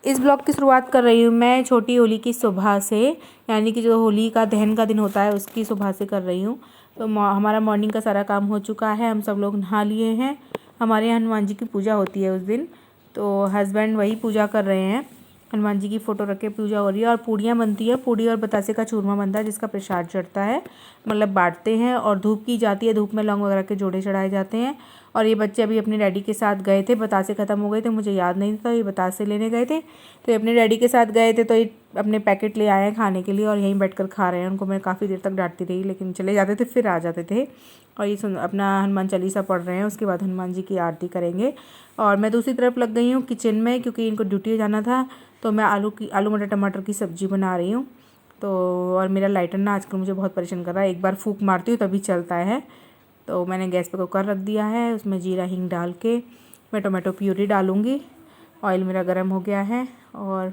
इस ब्लॉग की शुरुआत कर रही हूँ मैं छोटी होली की सुबह से, यानी कि जो होली का दहन का दिन होता है उसकी सुबह से कर रही हूँ। तो हमारा मॉर्निंग का सारा काम हो चुका है, हम सब लोग नहा लिए हैं। हमारे यहाँ हनुमान जी की पूजा होती है उस दिन, तो हस्बैंड वही पूजा कर रहे हैं। हनुमान जी की फ़ोटो रख के पूजा हो रही है और पूड़ियाँ बनती है। पूड़ी और बतासे का चूरमा बनता है जिसका प्रसाद चढ़ता है, मतलब बांटते हैं। और धूप की जाती है, धूप में लौंग वगैरह के जोड़े चढ़ाए जाते हैं। और ये बच्चे अभी अपने डैडी के साथ गए थे, बतासे ख़त्म हो गए थे, मुझे याद नहीं था, ये बतासे लेने गए थे। तो ये अपने डैडी के साथ गए थे, तो ये अपने पैकेट ले आए हैं खाने के लिए और यहीं बैठकर खा रहे हैं। उनको मैं काफ़ी देर तक डांटती रही, लेकिन चले जाते थे फिर आ जाते थे। और ये अपना हनुमान चालीसा पढ़ रहे हैं, उसके बाद हनुमान जी की आरती करेंगे। और मैं दूसरी तरफ लग गई हूँ किचन में, क्योंकि इनको ड्यूटी जाना था। तो मैं आलू मटर टमाटर की सब्ज़ी बना रही हूँ। तो और मेरा लाइटर ना आजकल मुझे बहुत परेशान कर रहा है, एक बार फूंक मारती हूँ तभी चलता है। तो मैंने गैस पे कुकर रख दिया है, उसमें जीरा हींग डाल के मैं टोमेटो प्यूरी डालूँगी। ऑयल मेरा गर्म हो गया है और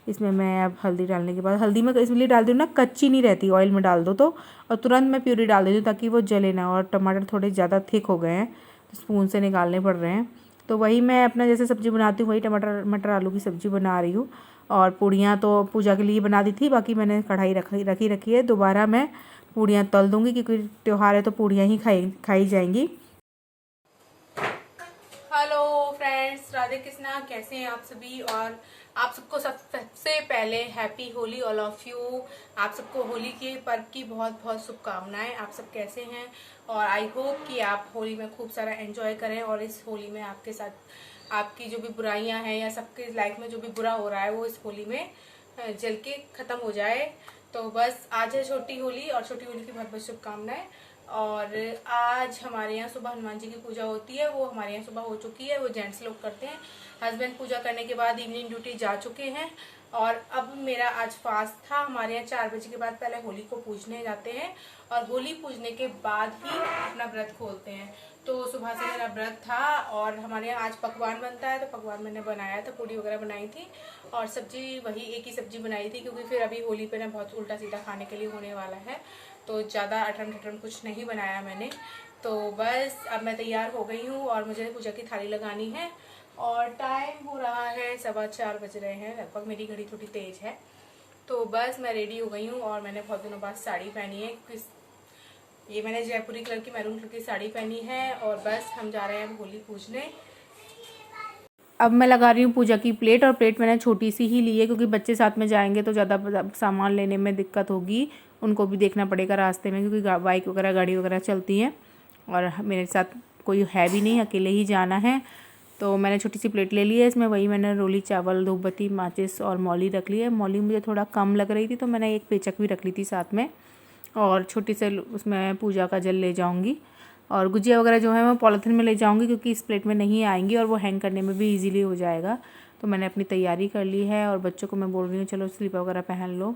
इसमें मैं अब हल्दी डालने के बाद, हल्दी मैं इसलिए डाल दूँ ना, कच्ची नहीं रहती ऑयल में डाल दो तो। और तुरंत मैं प्यूरी डाल देती हूँ ताकि वो जले ना। और टमाटर थोड़े ज़्यादा थिक हो गए हैं तो स्पून से निकालने पड़ रहे हैं। तो वही मैं अपना जैसे सब्ज़ी बनाती हूँ वही टमाटर मटर आलू की सब्ज़ी बना रही हूँ। और पूड़ियाँ तो पूजा के लिए बना दी थी, बाकी मैंने कढ़ाई रखी है। दोबारा मैं पूड़ियाँ तल दूँगी क्योंकि त्यौहार है तो पूड़ियाँ ही खाई जाएंगी। हेलो फ्रेंड्स, राधे कृष्णा, कैसे हैं आप सभी। और आप सबको सबसे पहले happy Holi all of you. आप सबको होली के पर्व की बहुत बहुत शुभकामनाएं। आप सब कैसे हैं और आई होप कि आप होली में खूब सारा एंजॉय करें और इस होली में आपके साथ आपकी जो भी बुराइयां हैं या सबके लाइफ में जो भी बुरा हो रहा है वो इस होली में जल के ख़त्म हो जाए। तो बस आज है छोटी होली और छोटी होली की बहुत बहुत शुभकामनाएं। और आज हमारे यहाँ सुबह हनुमान जी की पूजा होती है, वो हमारे यहाँ सुबह हो चुकी है, वो जेंट्स लोग करते हैं। हस्बैंड पूजा करने के बाद इवनिंग ड्यूटी जा चुके हैं। और अब मेरा आज फास्ट था। हमारे यहाँ 4 बजे के बाद पहले होली को पूजने जाते हैं और होली पूजने के बाद ही अपना व्रत खोलते हैं। तो सुबह से मेरा व्रत था और हमारे यहाँ आज पकवान बनता है, तो पकवान मैंने बनाया था, पूड़ी वगैरह बनाई थी और सब्जी वही एक ही सब्जी बनाई थी, क्योंकि फिर अभी होली पे ना बहुत उल्टा सीधा खाने के लिए होने वाला है, तो ज़्यादा अटरम ठटरम कुछ नहीं बनाया मैंने। तो बस अब मैं तैयार हो गई हूँ और मुझे पूजा की थाली लगानी है। और टाइम हो रहा है 4:15 बज रहे हैं लगभग, मेरी घड़ी थोड़ी तेज़ है। तो बस मैं रेडी हो गई हूँ और मैंने बहुत दिनों बाद साड़ी पहनी है, क्योंकि ये मैंने जयपुरी कलर की मैरून कलर की साड़ी पहनी है। और बस हम जा रहे हैं होली पूजने। अब मैं लगा रही हूँ पूजा की प्लेट, और प्लेट मैंने छोटी सी ही ली है क्योंकि बच्चे साथ में जाएंगे तो ज़्यादा सामान लेने में दिक्कत होगी, उनको भी देखना पड़ेगा रास्ते में, क्योंकि बाइक वगैरह गाड़ी वगैरह चलती है और मेरे साथ कोई है भी नहीं, अकेले ही जाना है। तो मैंने छोटी सी प्लेट ले ली है, इसमें वही मैंने रोली चावल धूपबत्ती माचिस और मौली रख ली है। मौली मुझे थोड़ा कम लग रही थी तो मैंने एक पेचक भी रख ली थी साथ में, और छोटी से उसमें पूजा का जल ले जाऊँगी। और गुजिया वगैरह जो है मैं पॉलीथीन में ले जाऊंगी क्योंकि इस प्लेट में नहीं आएंगी और वो हैंग करने में भी इजीली हो जाएगा। तो मैंने अपनी तैयारी कर ली है और बच्चों को मैं बोल रही हूँ चलो स्लीपर वगैरह पहन लो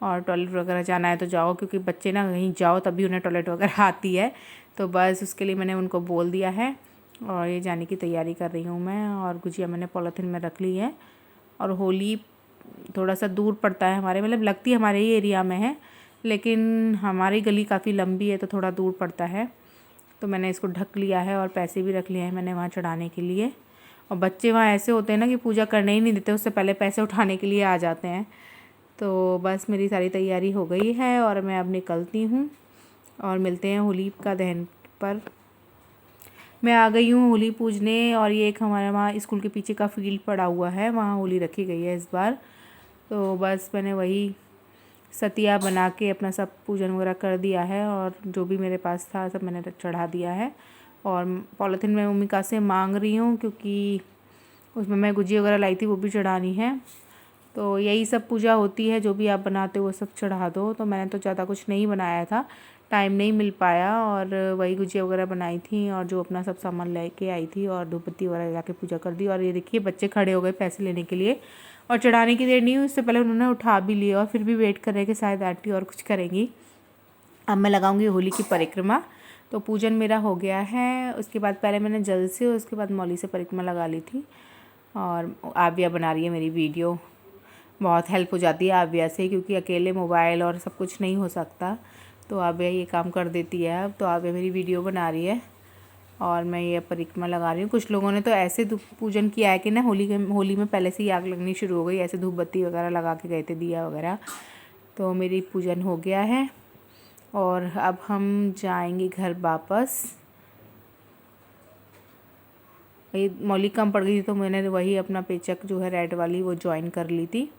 और टॉयलेट वगैरह जाना है तो जाओ, क्योंकि बच्चे ना कहीं जाओ तभी उन्हें टॉयलेट वगैरह आती है। तो बस उसके लिए मैंने उनको बोल दिया है और ये जाने की तैयारी कर रही हूँ मैं। और गुजिया मैंने पॉलीथीन में रख ली है। और होली थोड़ा सा दूर पड़ता है हमारे, मतलब लगती हमारे ही एरिया में है, लेकिन हमारी गली काफ़ी लंबी है तो थोड़ा दूर पड़ता है। तो मैंने इसको ढक लिया है और पैसे भी रख लिए हैं मैंने वहाँ चढ़ाने के लिए। और बच्चे वहाँ ऐसे होते हैं ना कि पूजा करने ही नहीं देते, उससे पहले पैसे उठाने के लिए आ जाते हैं। तो बस मेरी सारी तैयारी हो गई है और मैं अब निकलती हूँ और मिलते हैं होली का दहन पर। मैं आ गई हूँ होली पूजने और ये एक हमारे वहाँ स्कूल के पीछे का फील्ड पड़ा हुआ है, वहाँ होली रखी गई है इस बार। तो बस मैंने वही सतिया बना के अपना सब पूजन वगैरह कर दिया है और जो भी मेरे पास था सब मैंने चढ़ा दिया है। और पॉलीथीन में भूमिका से मांग रही हूँ क्योंकि उसमें मैं गुजिया वगैरह लाई थी वो भी चढ़ानी है। तो यही सब पूजा होती है, जो भी आप बनाते हो वो सब चढ़ा दो। तो मैंने तो ज़्यादा कुछ नहीं बनाया था, टाइम नहीं मिल पाया, और वही गुजिया वगैरह बनाई थी और जो अपना सब सामान लेके आई थी और धूपबत्ती वगैरह ला के पूजा कर दी। और ये देखिए बच्चे खड़े हो गए पैसे लेने के लिए और चढ़ाने की देर नहीं हुई उससे पहले उन्होंने उठा भी लिया और फिर भी वेट कर रहे हैं कि शायद आंटी और कुछ करेंगी। अब मैं लगाऊंगी होली की परिक्रमा। तो पूजन मेरा हो गया है, उसके बाद पहले मैंने जल से उसके बाद मौली से परिक्रमा लगा ली थी। और आव्या बना रही है मेरी वीडियो, बहुत हेल्प हो जाती है आव्या से, क्योंकि अकेले मोबाइल और सब कुछ नहीं हो सकता, तो आव्या ये काम कर देती है। अब तो आव्या मेरी वीडियो बना रही है। और मैं ये परिक्रमा लगा रही हूँ। कुछ लोगों ने तो ऐसे पूजन किया है कि ना होली में पहले से ही आग लगनी शुरू हो गई, ऐसे धूप बत्ती वगैरह लगा के गए थे, दिया वगैरह। तो मेरी पूजन हो गया है और अब हम जाएंगे घर वापस। ये मौली कम पड़ गई थी तो मैंने वही अपना पेचक जो है रेड वाली वो ज्वाइन कर ली थी।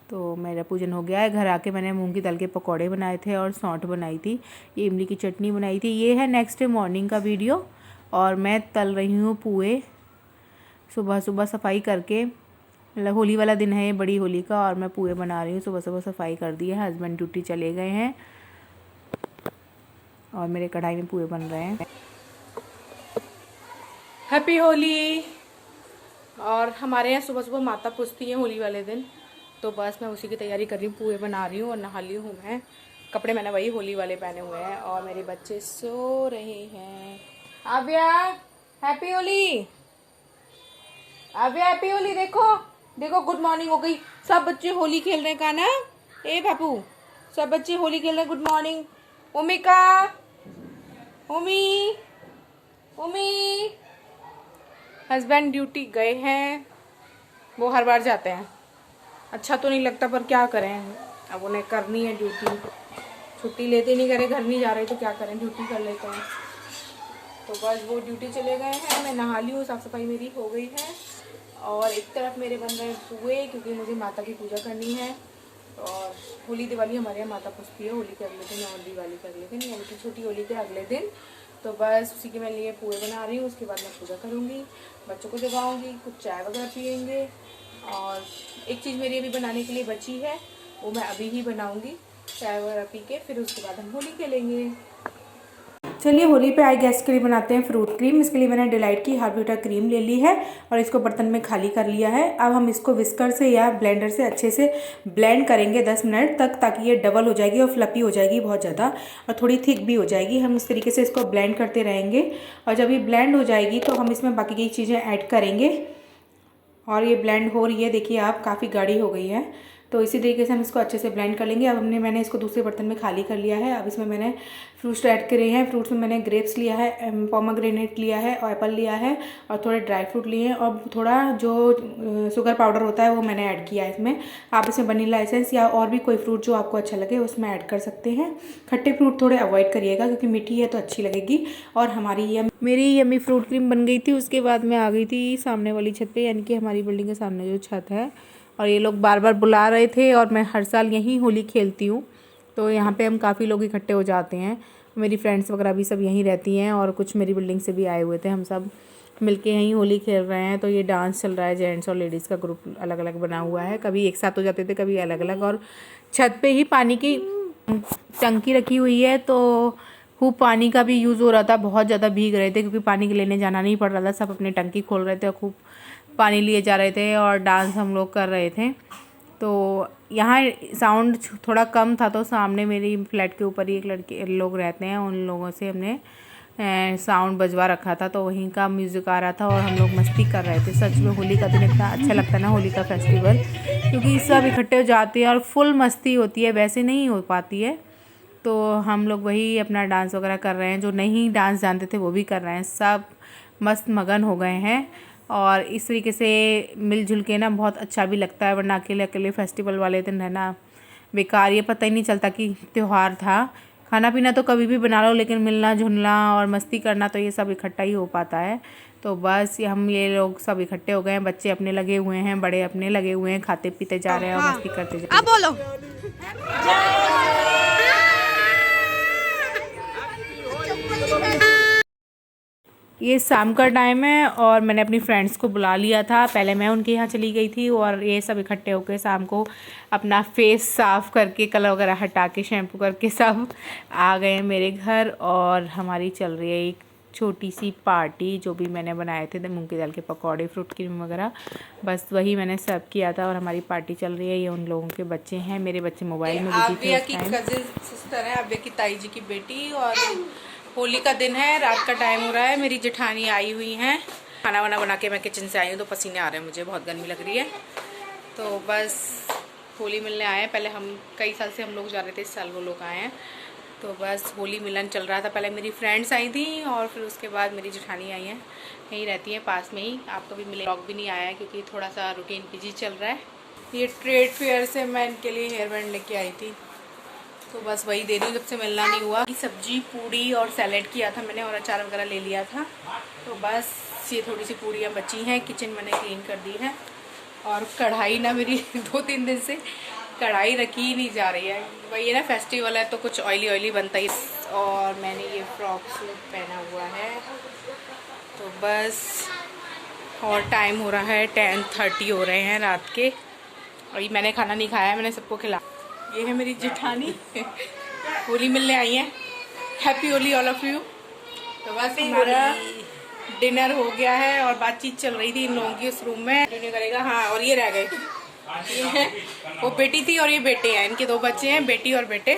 तो मेरा पूजन हो गया है। घर आके मैंने मूंग की दाल के पकौड़े बनाए थे और सौंठ बनाई थी, ये इमली की चटनी बनाई थी। ये है नेक्स्ट डे मॉर्निंग का वीडियो। और मैं तल रही हूँ पुए सुबह सुबह सफाई करके, मतलब होली वाला दिन है ये, बड़ी होली का, और मैं पुए बना रही हूँ। सुबह सुबह सफाई कर दी है, हस्बैंड ड्यूटी चले गए हैं और मेरे कढ़ाई में पुए बन रहे हैं। हैप्पी होली। और हमारे यहाँ सुबह सुबह माता पूजती है होली वाले दिन, तो बस मैं उसी की तैयारी कर रही हूँ, पुए बना रही हूँ और नहा ली हूँ मैं। कपड़े मैंने वही होली वाले पहने हुए हैं और मेरे बच्चे सो रहे हैं। आव्या हैप्पी होली, आव्या हैप्पी होली। देखो देखो गुड मॉर्निंग हो गई, सब बच्चे होली खेल रहे हैं। का ना ए बापू, सब बच्चे होली खेल रहे हैं। गुड मॉर्निंग ओमिका, ओमी ओमी। हस्बैंड ड्यूटी गए हैं, वो हर बार जाते हैं। अच्छा तो नहीं लगता पर क्या करें, अब उन्हें करनी है ड्यूटी। छुट्टी लेते नहीं, करे घर नहीं जा रहे तो क्या करें, ड्यूटी कर लेते हैं। तो बस वो ड्यूटी चले गए हैं, मैं नहा ली हूँ, साफ़ सफाई मेरी हो गई है। और एक तरफ मेरे बन रहे हैं पुए, क्योंकि मुझे माता की पूजा करनी है। और होली दिवाली हमारे यहाँ माता पूजती है होली के अगले दिन, और दिवाली के अगले दिन, यानी कि छोटी होली के अगले दिन। तो बस उसी के मैं लिए पुए बना रही हूँ। उसके बाद मैं पूजा करूँगी, बच्चों को जगाऊँगी, कुछ चाय वगैरह पियेंगे। और एक चीज़ मेरी अभी बनाने के लिए बची है, वो मैं अभी ही बनाऊँगी, चाय वगैरह पी के, फिर उसके बाद हम होली खेलेंगे। चलिए होली पे आई गेस्ट के लिए बनाते हैं फ्रूट क्रीम। इसके लिए मैंने डिलाइट की हाफ लीटर क्रीम ले ली है और इसको बर्तन में खाली कर लिया है। अब हम इसको विस्कर से या ब्लेंडर से अच्छे से ब्लेंड करेंगे 10 मिनट तक, ताकि ये डबल हो जाएगी और फ्लपी हो जाएगी बहुत ज़्यादा, और थोड़ी थिक भी हो जाएगी। हम इस तरीके से इसको ब्लेंड करते रहेंगे और जब ये ब्लेंड हो जाएगी तो हम इसमें बाकी की चीज़ें ऐड करेंगे। और ये ब्लेंड हो रही है, देखिए आप, काफ़ी गाढ़ी हो गई है। तो इसी तरीके से हम इसको अच्छे से ब्लेंड कर लेंगे। अब मैंने इसको दूसरे बर्तन में खाली कर लिया है। अब इसमें मैंने फ्रूट्स ऐड करे हैं। फ्रूट्स में मैंने ग्रेप्स लिया है, पोमेग्रेनेट लिया है, एप्पल लिया है और थोड़े ड्राई फ्रूट लिए हैं, और थोड़ा जो शुगर पाउडर होता है वो मैंने ऐड किया है इसमें। आप इसमें वनीला एसेंस या और भी कोई फ्रूट जो आपको अच्छा लगे उसमें ऐड कर सकते हैं। खट्टे फ्रूट थोड़े अवॉइड करिएगा, क्योंकि मीठी है तो अच्छी लगेगी। और मेरी यम्मी फ्रूट क्रीम बन गई थी। उसके बाद मैं आ गई थी सामने वाली छत पे, यानी कि हमारी बिल्डिंग के सामने जो छत है, और ये लोग बार बार बुला रहे थे। और मैं हर साल यहीं होली खेलती हूँ, तो यहाँ पे हम काफ़ी लोग इकट्ठे हो जाते हैं। मेरी फ्रेंड्स वगैरह भी सब यहीं रहती हैं और कुछ मेरी बिल्डिंग से भी आए हुए थे। हम सब मिलके यहीं होली खेल रहे हैं। तो ये डांस चल रहा है, जेंट्स और लेडीज़ का ग्रुप अलग अलग बना हुआ है, कभी एक साथ हो जाते थे, कभी अलग अलग। और छत पे ही पानी की टंकी रखी हुई है, तो खूब पानी का भी यूज़ हो रहा था। बहुत ज़्यादा भीग रहे थे, क्योंकि पानी लेने जाना नहीं पड़ रहा था। सब अपने टंकी खोल रहे थे और खूब पानी लिए जा रहे थे और डांस हम लोग कर रहे थे। तो यहाँ साउंड थोड़ा कम था, तो सामने मेरी फ्लैट के ऊपर ही एक लड़के लोग रहते हैं, उन लोगों से हमने साउंड बजवा रखा था, तो वहीं का म्यूज़िक आ रहा था और हम लोग मस्ती कर रहे थे। सच में होली का दिन इतना अच्छा लगता है ना, होली का फेस्टिवल, क्योंकि सब इकट्ठे हो जाते हैं और फुल मस्ती होती है, वैसे नहीं हो पाती है। तो हम लोग वही अपना डांस वगैरह कर रहे हैं। जो नहीं डांस जानते थे वो भी कर रहे हैं, सब मस्त मगन हो गए हैं। और इस तरीके से मिलजुल के ना बहुत अच्छा भी लगता है, वरना अकेले अकेले फेस्टिवल वाले दिन रहना बेकार। ये पता ही नहीं चलता कि त्यौहार था। खाना पीना तो कभी भी बना लो, लेकिन मिलना जुलना और मस्ती करना तो ये सब इकट्ठा ही हो पाता है। तो बस ये लोग सब इकट्ठे हो गए हैं, बच्चे अपने लगे हुए हैं, बड़े अपने लगे हुए हैं, खाते पीते जा रहे हैं और मस्ती करते जा रहे हैं। अब बोलो ये शाम का टाइम है और मैंने अपनी फ्रेंड्स को बुला लिया था। पहले मैं उनके यहाँ चली गई थी और ये सब इकट्ठे होकर शाम को अपना फेस साफ़ करके, कलर वगैरह हटा के, शैम्पू करके सब आ गए मेरे घर। और हमारी चल रही है एक छोटी सी पार्टी। जो भी मैंने बनाए थे मूंग की दाल के पकौड़े, फ्रूट क्रीम वगैरह, बस वही मैंने सर्व किया था और हमारी पार्टी चल रही है। ये उन लोगों के बच्चे हैं, मेरे बच्चे मोबाइल में बिजी थे। की कजिन सिस्टर है, आव्या की ताई जी की बेटी। और होली का दिन है, रात का टाइम हो रहा है, मेरी जेठानी आई हुई हैं। खाना वाना बना के मैं किचन से आई हूँ, तो पसीने आ रहे हैं मुझे, बहुत गर्मी लग रही है। तो बस होली मिलने आए हैं। पहले हम कई साल से हम लोग जा रहे थे, इस साल वो लोग आए हैं। तो बस होली मिलन चल रहा था। पहले मेरी फ्रेंड्स आई थी और फिर उसके बाद मेरी जेठानी आई हैं, यहीं रहती हैं पास में ही। आपको भी मिले, ब्लॉग भी नहीं आया है क्योंकि थोड़ा सा रूटीन बिजी चल रहा है। ये ट्रेड फेयर से मैं इनके लिए हेयर बैंड लेके आई थी, तो बस वही दे रही हूँ, जब से मिलना नहीं हुआ। सब्जी पूड़ी और सैलेड किया था मैंने और अचार वगैरह ले लिया था। तो बस ये थोड़ी सी पूड़ियाँ बची हैं, किचन मैंने क्लीन कर दी है। और कढ़ाई ना मेरी 2-3 दिन से कढ़ाई रखी ही नहीं जा रही है। वही है ना, फेस्टिवल है तो कुछ ऑयली ऑयली बनता ही। और मैंने ये फ्रॉक सूट पहना हुआ है। तो बस, और टाइम हो रहा है 10:30 हो रहे हैं रात के। और ये मैंने खाना नहीं खाया है, मैंने सबको खिला। ये है मेरी जेठानी होली मिलने आई है। Happy Holi all of you. तो बस हमारा डिनर हो गया है और बातचीत चल रही थी इन लोगों की उस रूम में। करेगा हाँ। और ये रह गए, ये है वो बेटी थी और ये बेटे हैं, इनके 2 बच्चे हैं, बेटी और बेटे।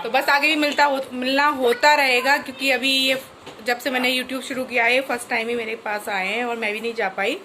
तो बस आगे भी मिलना होता रहेगा क्योंकि अभी ये जब से मैंने YouTube शुरू किया है फर्स्ट टाइम ही मेरे पास आए हैं और मैं भी नहीं जा पाई।